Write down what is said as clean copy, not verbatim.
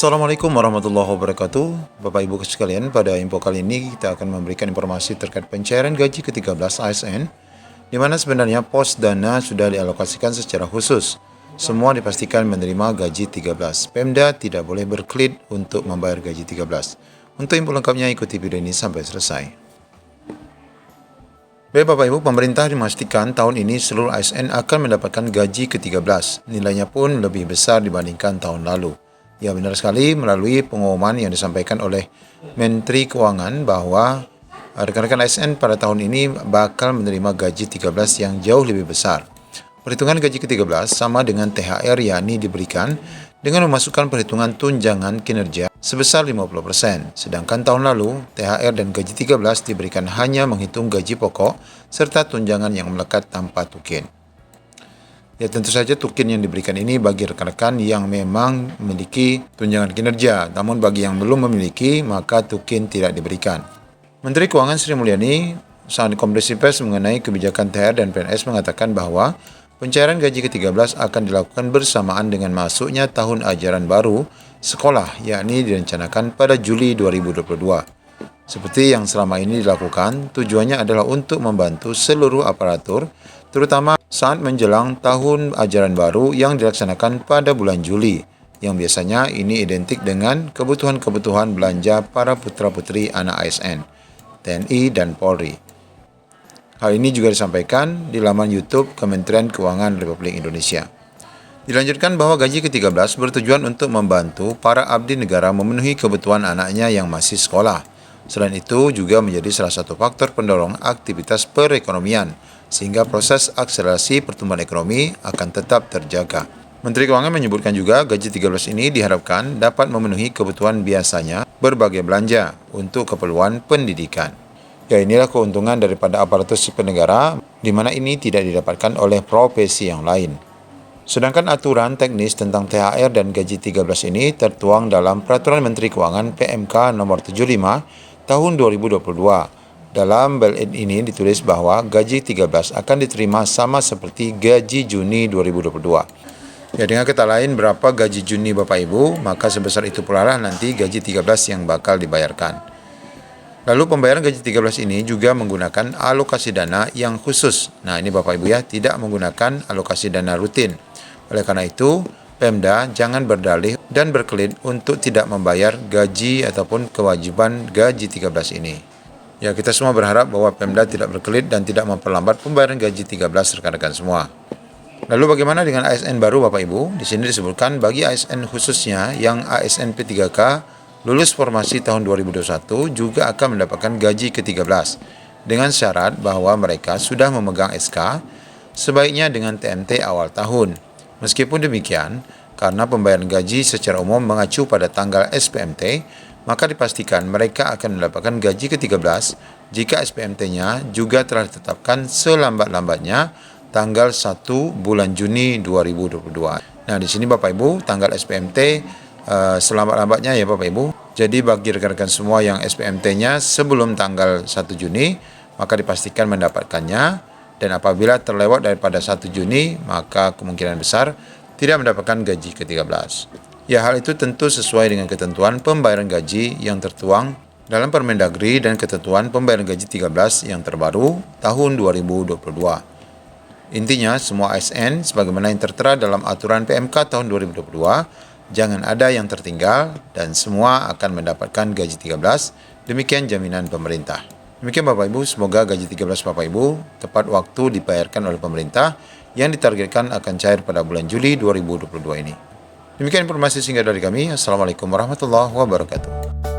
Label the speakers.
Speaker 1: Assalamualaikum warahmatullahi wabarakatuh. Bapak Ibu sekalian, pada info kali ini kita akan memberikan informasi terkait pencairan gaji ke-13 ASN, di mana sebenarnya pos dana sudah dialokasikan secara khusus. Semua dipastikan menerima gaji 13. Pemda tidak boleh berkelit untuk membayar gaji 13. Untuk info lengkapnya ikuti video ini sampai selesai. Baik Bapak Ibu, pemerintah memastikan tahun ini seluruh ASN akan mendapatkan gaji ke-13. Nilainya pun lebih besar dibandingkan tahun lalu. Ya benar sekali, melalui pengumuman yang disampaikan oleh Menteri Keuangan bahwa rekan-rekan ASN pada tahun ini bakal menerima gaji 13 yang jauh lebih besar. Perhitungan gaji ke-13 sama dengan THR, yakni diberikan dengan memasukkan perhitungan tunjangan kinerja sebesar 50%. Sedangkan tahun lalu, THR dan gaji 13 diberikan hanya menghitung gaji pokok serta tunjangan yang melekat tanpa tukin. Ya tentu saja tukin yang diberikan ini bagi rekan-rekan yang memang memiliki tunjangan kinerja, namun bagi yang belum memiliki maka tukin tidak diberikan. Menteri Keuangan Sri Mulyani saat konferensi pers mengenai kebijakan THR dan PNS mengatakan bahwa pencairan gaji ke-13 akan dilakukan bersamaan dengan masuknya tahun ajaran baru sekolah, yakni direncanakan pada Juli 2022. Seperti yang selama ini dilakukan, tujuannya adalah untuk membantu seluruh aparatur, terutama saat menjelang tahun ajaran baru yang dilaksanakan pada bulan Juli, yang biasanya ini identik dengan kebutuhan-kebutuhan belanja para putra-putri anak ASN, TNI, dan Polri. Hal ini juga disampaikan di laman YouTube Kementerian Keuangan Republik Indonesia. Dilanjutkan bahwa gaji ke-13 bertujuan untuk membantu para abdi negara memenuhi kebutuhan anaknya yang masih sekolah. Selain itu juga menjadi salah satu faktor pendorong aktivitas perekonomian, sehingga proses akselerasi pertumbuhan ekonomi akan tetap terjaga. Menteri Keuangan menyebutkan juga gaji 13 ini diharapkan dapat memenuhi kebutuhan biasanya berbagai belanja untuk keperluan pendidikan. Ya inilah keuntungan daripada aparatur sipil negara, di mana ini tidak didapatkan oleh profesi yang lain. Sedangkan aturan teknis tentang THR dan gaji 13 ini tertuang dalam Peraturan Menteri Keuangan PMK nomor 75 tahun 2022. Dalam bel-in ini ditulis bahwa gaji 13 akan diterima sama seperti gaji Juni 2022. Ya dengan kata lain, berapa gaji Juni Bapak Ibu, maka sebesar itu pula lah nanti gaji 13 yang bakal dibayarkan. Lalu pembayaran gaji 13 ini juga menggunakan alokasi dana yang khusus. Nah ini Bapak Ibu ya, tidak menggunakan alokasi dana rutin. Oleh karena itu, Pemda jangan berdalih dan berkelit untuk tidak membayar gaji ataupun kewajiban gaji 13 ini. Ya kita semua berharap bahwa Pemda tidak berkelit dan tidak memperlambat pembayaran gaji 13 rekan-rekan semua. Lalu bagaimana dengan ASN baru Bapak Ibu? Di sini disebutkan bagi ASN khususnya yang ASN P3K lulus formasi tahun 2021 juga akan mendapatkan gaji ke-13 dengan syarat bahwa mereka sudah memegang SK, sebaiknya dengan TMT awal tahun. Meskipun demikian, karena pembayaran gaji secara umum mengacu pada tanggal SPMT, maka dipastikan mereka akan mendapatkan gaji ke-13 jika SPMT-nya juga telah ditetapkan selambat-lambatnya tanggal 1 bulan Juni 2022. Nah, di sini Bapak Ibu, tanggal SPMT selambat-lambatnya ya Bapak Ibu. Jadi bagi rekan-rekan semua yang SPMT-nya sebelum tanggal 1 Juni, maka dipastikan mendapatkannya. Dan apabila terlewat daripada 1 Juni, maka kemungkinan besar tidak mendapatkan gaji ke-13. Ya, hal itu tentu sesuai dengan ketentuan pembayaran gaji yang tertuang dalam Permendagri dan ketentuan pembayaran gaji 13 yang terbaru tahun 2022. Intinya, semua ASN sebagaimana yang tertera dalam aturan PMK tahun 2022, jangan ada yang tertinggal dan semua akan mendapatkan gaji 13. Demikian jaminan pemerintah. Demikian Bapak Ibu, semoga gaji 13 Bapak Ibu tepat waktu dibayarkan oleh pemerintah yang ditargetkan akan cair pada bulan Juli 2022 ini. Demikian informasi singkat dari kami. Assalamualaikum warahmatullahi wabarakatuh.